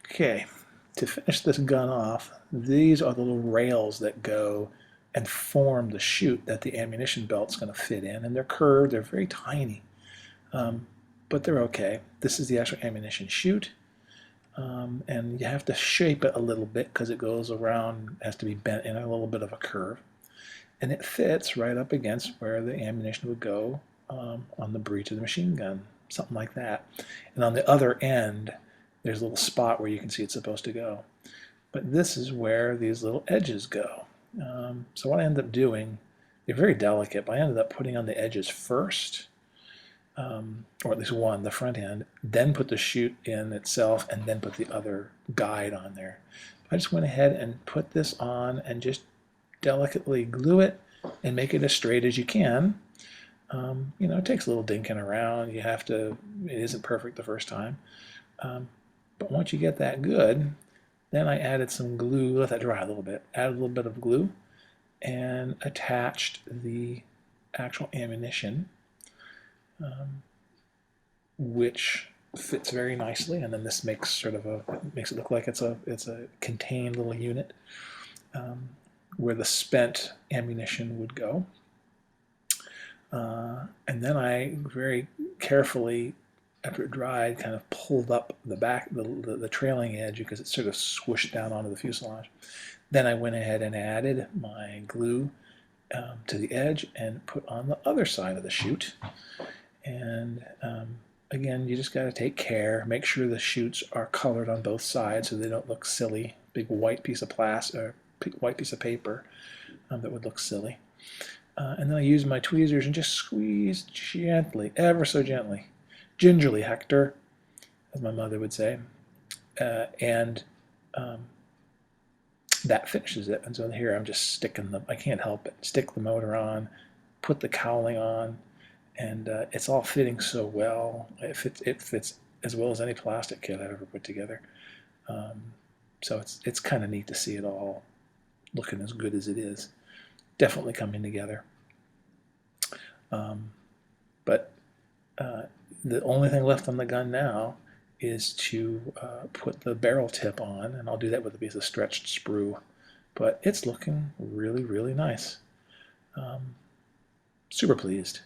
Okay, to finish this gun off, these are the little rails that go and form the chute that the ammunition belt's going to fit in. And they're curved, they're very tiny, um, but they're okay. This is the actual ammunition chute. And you have to shape it a little bit because it goes around, has to be bent in a little bit of a curve. And it fits right up against where the ammunition would go on the breech of the machine gun, something like that. And on the other end, there's a little spot where you can see it's supposed to go. But this is where these little edges go. So what I ended up doing, they're very delicate, but I ended up putting on the edges first, or at least one, the front end, then put the chute in itself, and then put the other guide on there. I just went ahead and put this on and just delicately glue it and make it as straight as you can. You know, it takes a little dinking around. You have to, it isn't perfect the first time. But once you get that good, then I added some glue, let that dry a little bit, added a little bit of glue, and attached the actual ammunition, which fits very nicely. And then this makes sort of makes it look like it's a contained little unit where the spent ammunition would go. And then I very carefully, after it dried, kind of pulled up the back, the trailing edge, because it sort of swooshed down onto the fuselage. Then I went ahead and added my glue to the edge and put on the other side of the chute. And again, you just got to take care, make sure the chutes are colored on both sides so they don't look silly. Big white piece of plastic or white piece of paper that would look silly. And then I use my tweezers and just squeeze gently, ever so gently. Gingerly, Hector, as my mother would say. And that finishes it. And so here I'm just sticking the, I can't help it, stick the motor on, put the cowling on, and it's all fitting so well. It fits as well as any plastic kit I've ever put together. So it's kind of neat to see it all looking as good as it is. Definitely coming together. But the only thing left on the gun now is to put the barrel tip on, and I'll do that with a piece of stretched sprue. But it's looking really, really nice. Super pleased.